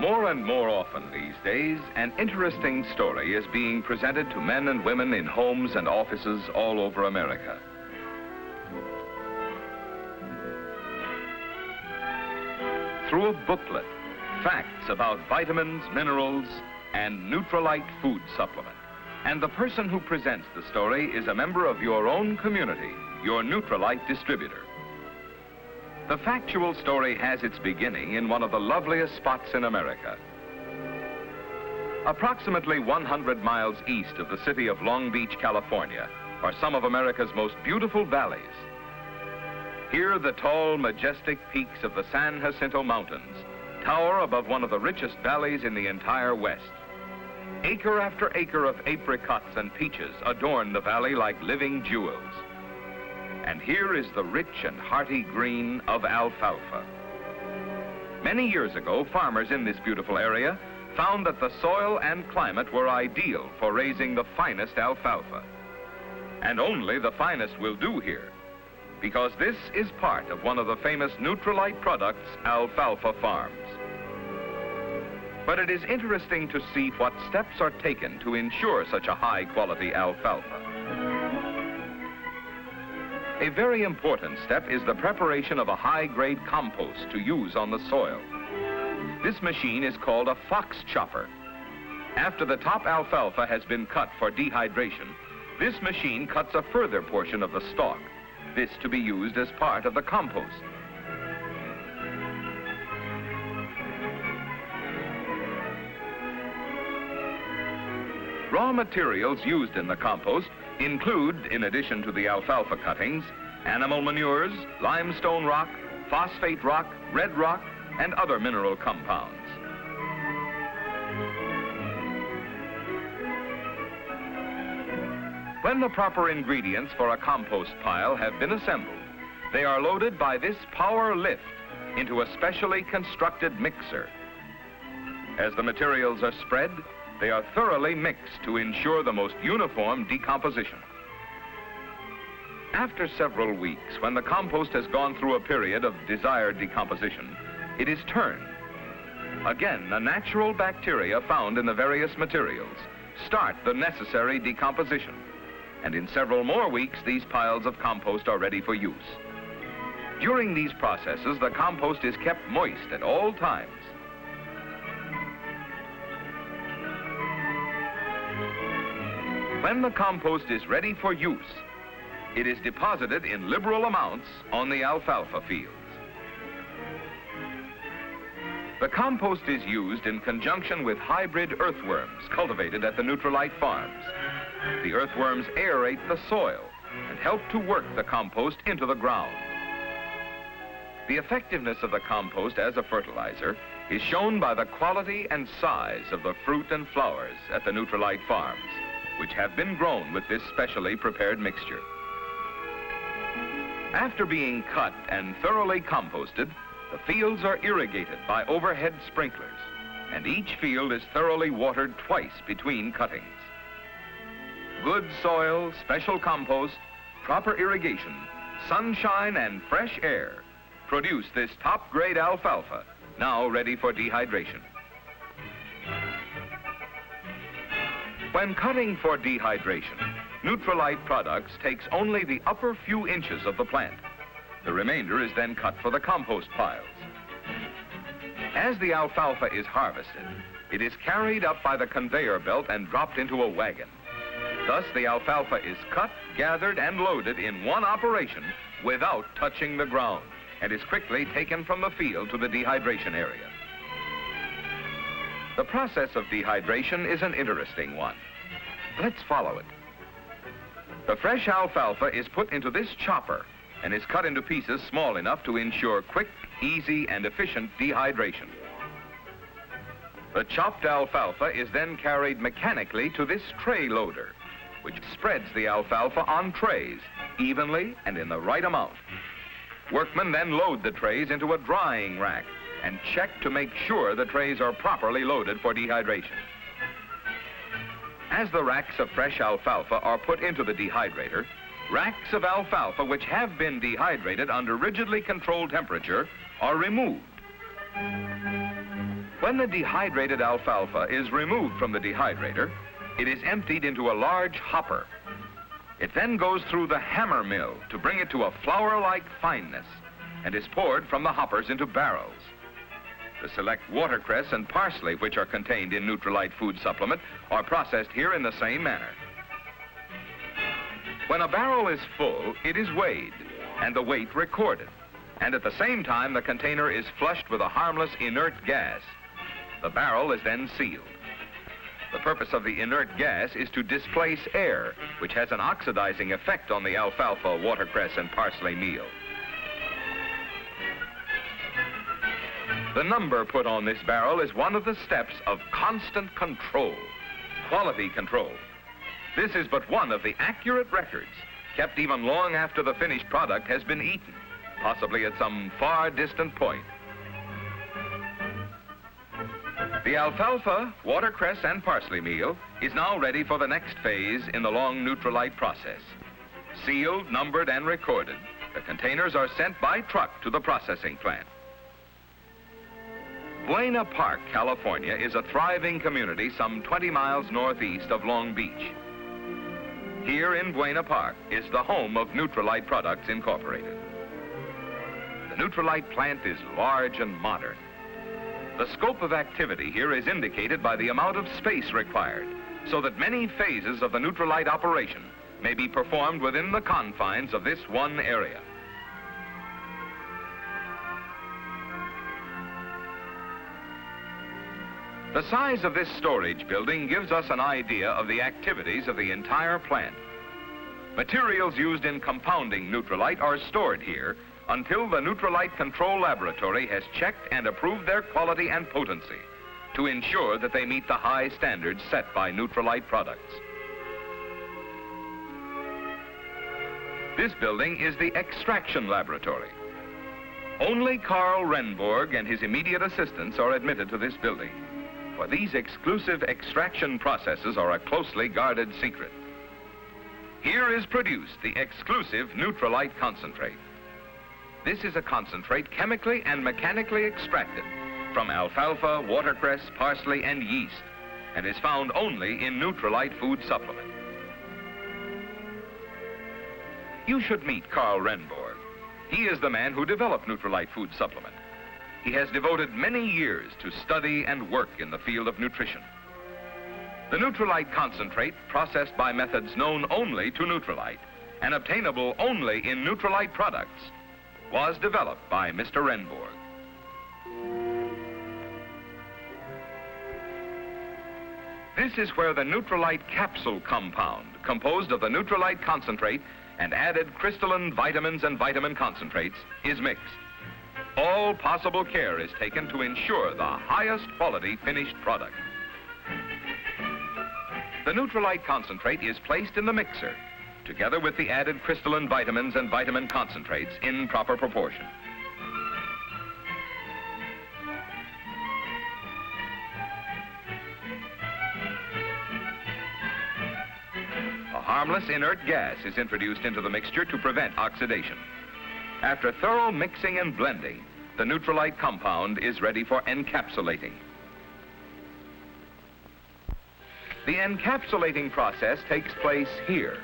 More and more often these days, an interesting story is being presented to men and women in homes and offices all over America. Through a booklet, facts about vitamins, minerals, and Nutrilite food supplement. And the person who presents the story is a member of your own community, your Nutrilite distributor. The factual story has its beginning in one of the loveliest spots in America. Approximately 100 miles east of the city of Long Beach, California, are some of America's most beautiful valleys. Here, the tall, majestic peaks of the San Jacinto Mountains tower above one of the richest valleys in the entire West. Acre after acre of apricots and peaches adorn the valley like living jewels. And here is the rich and hearty green of alfalfa. Many years ago, farmers in this beautiful area found that the soil and climate were ideal for raising the finest alfalfa. And only the finest will do here, because this is part of one of the famous Nutrilite products, alfalfa farms. But it is interesting to see what steps are taken to ensure such a high-quality alfalfa. A very important step is the preparation of a high-grade compost to use on the soil. This machine is called a fox chopper. After the top alfalfa has been cut for dehydration, this machine cuts a further portion of the stalk, this to be used as part of the compost. Raw materials used in the compost include, in addition to the alfalfa cuttings, animal manures, limestone rock, phosphate rock, red rock, and other mineral compounds. When the proper ingredients for a compost pile have been assembled, they are loaded by this power lift into a specially constructed mixer. As the materials are spread, they are thoroughly mixed to ensure the most uniform decomposition. After several weeks, when the compost has gone through a period of desired decomposition, it is turned. Again, the natural bacteria found in the various materials start the necessary decomposition. And in several more weeks, these piles of compost are ready for use. During these processes, the compost is kept moist at all times. When the compost is ready for use, it is deposited in liberal amounts on the alfalfa fields. The compost is used in conjunction with hybrid earthworms cultivated at the Nutrilite farms. The earthworms aerate the soil and help to work the compost into the ground. The effectiveness of the compost as a fertilizer is shown by the quality and size of the fruit and flowers at the Nutrilite farms, which have been grown with this specially prepared mixture. After being cut and thoroughly composted, the fields are irrigated by overhead sprinklers, and each field is thoroughly watered twice between cuttings. Good soil, special compost, proper irrigation, sunshine, and fresh air produce this top-grade alfalfa, now ready for dehydration. When cutting for dehydration, Nutrilite Products takes only the upper few inches of the plant. The remainder is then cut for the compost piles. As the alfalfa is harvested, it is carried up by the conveyor belt and dropped into a wagon. Thus, the alfalfa is cut, gathered, and loaded in one operation without touching the ground, and is quickly taken from the field to the dehydration area. The process of dehydration is an interesting one. Let's follow it. The fresh alfalfa is put into this chopper and is cut into pieces small enough to ensure quick, easy, and efficient dehydration. The chopped alfalfa is then carried mechanically to this tray loader, which spreads the alfalfa on trays evenly and in the right amount. Workmen then load the trays into a drying rack and check to make sure the trays are properly loaded for dehydration. As the racks of fresh alfalfa are put into the dehydrator, racks of alfalfa which have been dehydrated under rigidly controlled temperature are removed. When the dehydrated alfalfa is removed from the dehydrator, it is emptied into a large hopper. It then goes through the hammer mill to bring it to a flour-like fineness and is poured from the hoppers into barrels. The select watercress and parsley, which are contained in Nutrilite food supplement, are processed here in the same manner. When a barrel is full, it is weighed and the weight recorded. And at the same time, the container is flushed with a harmless inert gas. The barrel is then sealed. The purpose of the inert gas is to displace air, which has an oxidizing effect on the alfalfa, watercress, and parsley meal. The number put on this barrel is one of the steps of constant control, quality control. This is but one of the accurate records kept even long after the finished product has been eaten, possibly at some far distant point. The alfalfa, watercress, and parsley meal is now ready for the next phase in the long Nutrilite process. Sealed, numbered, and recorded, the containers are sent by truck to the processing plant. Buena Park, California is a thriving community some 20 miles northeast of Long Beach. Here in Buena Park is the home of Nutrilite Products Incorporated. The Nutrilite plant is large and modern. The scope of activity here is indicated by the amount of space required, so that many phases of the Nutrilite operation may be performed within the confines of this one area. The size of this storage building gives us an idea of the activities of the entire plant. Materials used in compounding Nutrilite are stored here until the Nutrilite Control Laboratory has checked and approved their quality and potency to ensure that they meet the high standards set by Nutrilite products. This building is the Extraction Laboratory. Only Carl Renborg and his immediate assistants are admitted to this building, for these exclusive extraction processes are a closely guarded secret. Here is produced the exclusive Nutrilite concentrate. This is a concentrate chemically and mechanically extracted from alfalfa, watercress, parsley, and yeast, and is found only in Nutrilite food supplement. You should meet Carl Renborg. He is the man who developed Nutrilite food supplement. He has devoted many years to study and work in the field of nutrition. The Nutrilite concentrate, processed by methods known only to Nutrilite and obtainable only in Nutrilite products, was developed by Mr. Renborg. This is where the Nutrilite capsule compound, composed of the Nutrilite concentrate and added crystalline vitamins and vitamin concentrates, is mixed. All possible care is taken to ensure the highest quality finished product. The Nutrilite concentrate is placed in the mixer, together with the added crystalline vitamins and vitamin concentrates in proper proportion. A harmless inert gas is introduced into the mixture to prevent oxidation. After thorough mixing and blending, the Nutrilite compound is ready for encapsulating. The encapsulating process takes place here.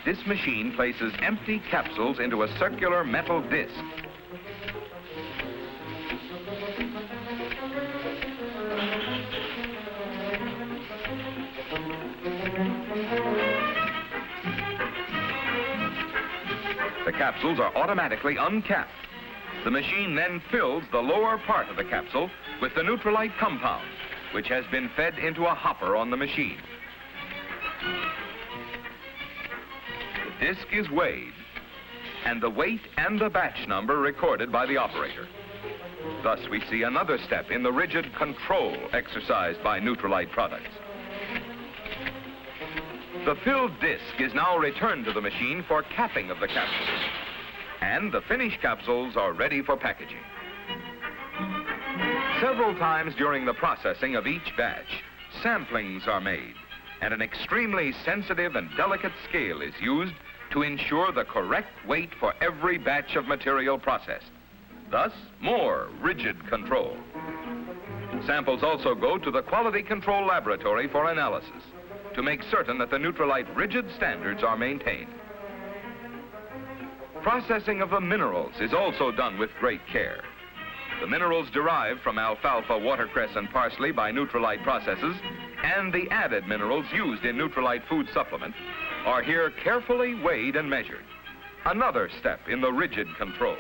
This machine places empty capsules into a circular metal disc. The capsules are automatically uncapped. The machine then fills the lower part of the capsule with the Nutrilite compound, which has been fed into a hopper on the machine. The disc is weighed, and the weight and the batch number recorded by the operator. Thus, we see another step in the rigid control exercised by Neutralite products. The filled disc is now returned to the machine for capping of the capsules, and the finished capsules are ready for packaging. Several times during the processing of each batch, samplings are made, and an extremely sensitive and delicate scale is used to ensure the correct weight for every batch of material processed. Thus, more rigid control. Samples also go to the Quality Control Laboratory for analysis to make certain that the Neutralite rigid standards are maintained. Processing of the minerals is also done with great care. The minerals derived from alfalfa, watercress, and parsley by Neutralite processes and the added minerals used in Neutralite food supplement are here carefully weighed and measured. Another step in the rigid control.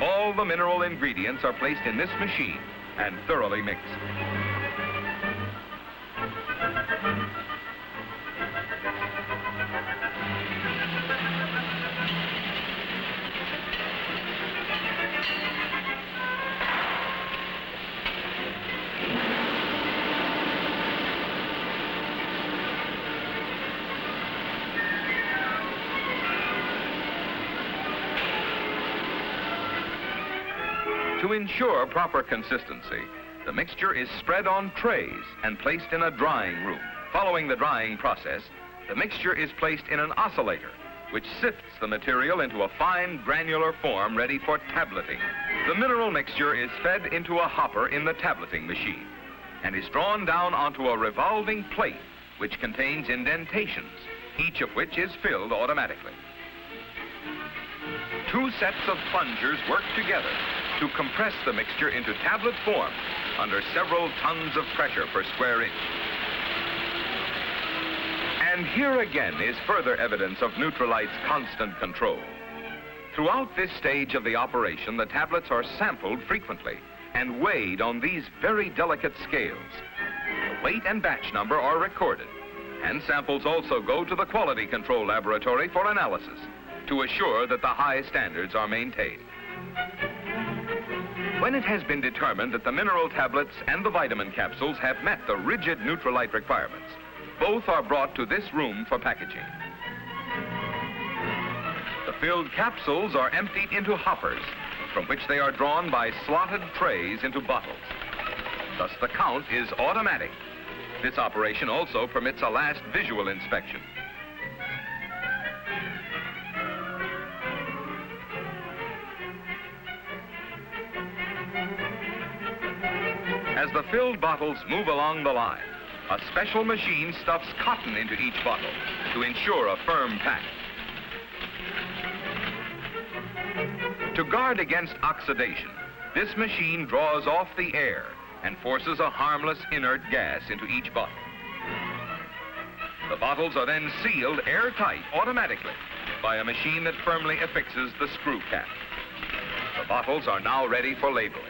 All the mineral ingredients are placed in this machine and thoroughly mixed. To ensure proper consistency, the mixture is spread on trays and placed in a drying room. Following the drying process, the mixture is placed in an oscillator, which sifts the material into a fine granular form ready for tableting. The mineral mixture is fed into a hopper in the tableting machine and is drawn down onto a revolving plate which contains indentations, each of which is filled automatically. Two sets of plungers work together to compress the mixture into tablet form under several tons of pressure per square inch. And here again is further evidence of Neutralite's constant control. Throughout this stage of the operation, the tablets are sampled frequently and weighed on these very delicate scales. The weight and batch number are recorded, and samples also go to the Quality Control Laboratory for analysis to assure that the high standards are maintained. When it has been determined that the mineral tablets and the vitamin capsules have met the rigid Neutralite requirements, both are brought to this room for packaging. The filled capsules are emptied into hoppers, from which they are drawn by slotted trays into bottles. Thus, the count is automatic. This operation also permits a last visual inspection. As the filled bottles move along the line, a special machine stuffs cotton into each bottle to ensure a firm pack. To guard against oxidation, this machine draws off the air and forces a harmless inert gas into each bottle. The bottles are then sealed airtight automatically by a machine that firmly affixes the screw cap. The bottles are now ready for labeling.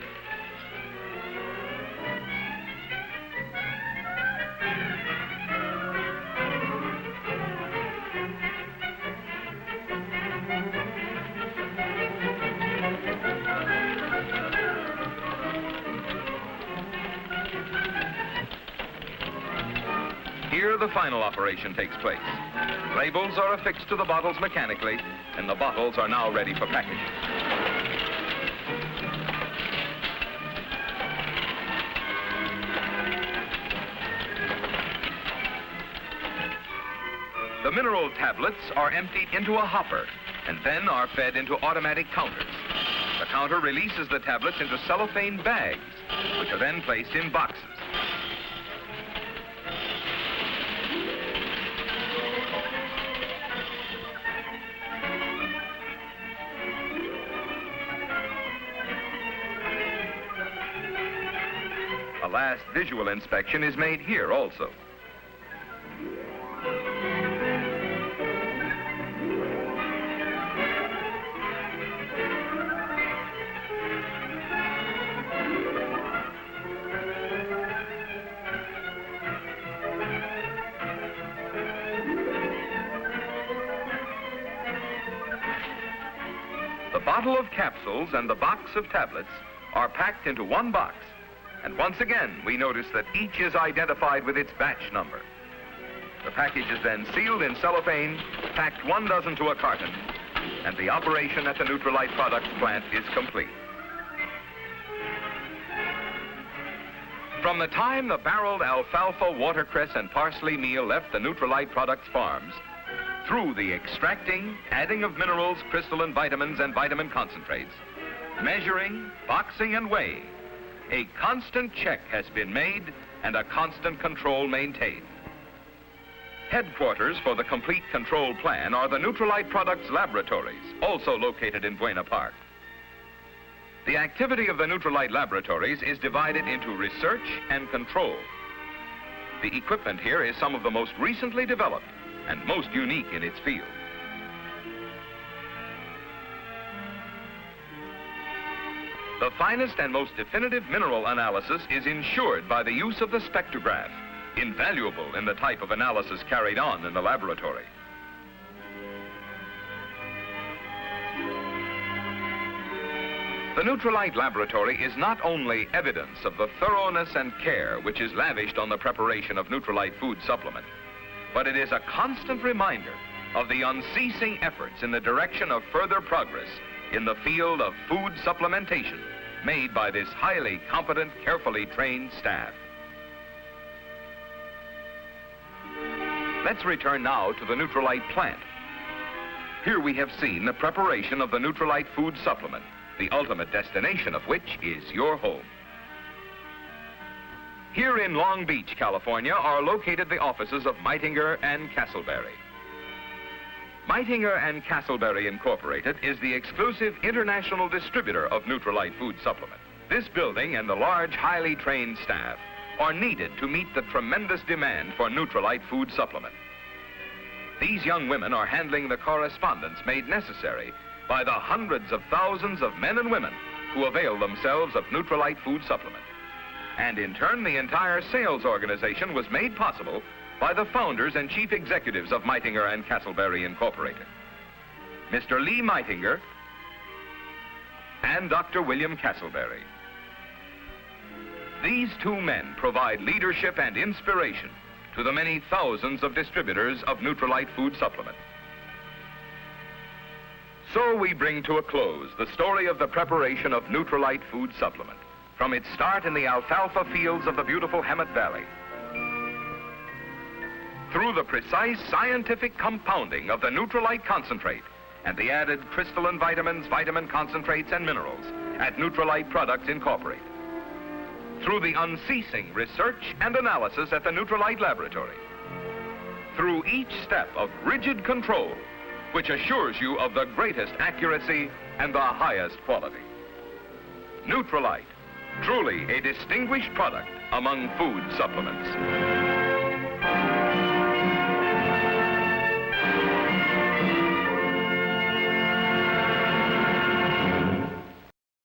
Here, the final operation takes place. Labels are affixed to the bottles mechanically, and the bottles are now ready for packaging. The mineral tablets are emptied into a hopper and then are fed into automatic counters. The counter releases the tablets into cellophane bags, which are then placed in boxes. A last visual inspection is made here also. The bottle of capsules and the box of tablets are packed into one box. And once again, we notice that each is identified with its batch number. The package is then sealed in cellophane, packed 1 dozen to a carton, and the operation at the Nutrilite Products plant is complete. From the time the barreled alfalfa, watercress, and parsley meal left the Nutrilite Products farms, through the extracting, adding of minerals, crystalline vitamins, and vitamin concentrates, measuring, boxing, and weighing, a constant check has been made and a constant control maintained. Headquarters for the complete control plan are the Nutrilite Products laboratories, also located in Buena Park. The activity of the Nutrilite laboratories is divided into research and control. The equipment here is some of the most recently developed and most unique in its field. The finest and most definitive mineral analysis is ensured by the use of the spectrograph, invaluable in the type of analysis carried on in the laboratory. The Nutrilite laboratory is not only evidence of the thoroughness and care which is lavished on the preparation of Nutrilite food supplement, but it is a constant reminder of the unceasing efforts in the direction of further progress in the field of food supplementation made by this highly competent, carefully trained staff. Let's return now to the Nutrilite plant. Here we have seen the preparation of the Nutrilite food supplement, the ultimate destination of which is your home. Here in Long Beach, California, are located the offices of Meitinger and Castleberry. Meitinger and Castleberry Incorporated is the exclusive international distributor of Nutrilite food supplement. This building and the large, highly trained staff are needed to meet the tremendous demand for Nutrilite food supplement. These young women are handling the correspondence made necessary by the hundreds of thousands of men and women who avail themselves of Nutrilite food supplement. And in turn, the entire sales organization was made possible by the founders and chief executives of Meitinger and Castleberry Incorporated, Mr. Lee Meitinger and Dr. William Castleberry. These two men provide leadership and inspiration to the many thousands of distributors of Nutrilite food supplement. So we bring to a close the story of the preparation of Nutrilite food supplement, from its start in the alfalfa fields of the beautiful Hemet Valley, through the precise scientific compounding of the Nutrilite concentrate and the added crystalline vitamins, vitamin concentrates, and minerals at Nutrilite Products Incorporated, through the unceasing research and analysis at the Nutrilite laboratory, through each step of rigid control which assures you of the greatest accuracy and the highest quality. Nutrilite, truly a distinguished product among food supplements.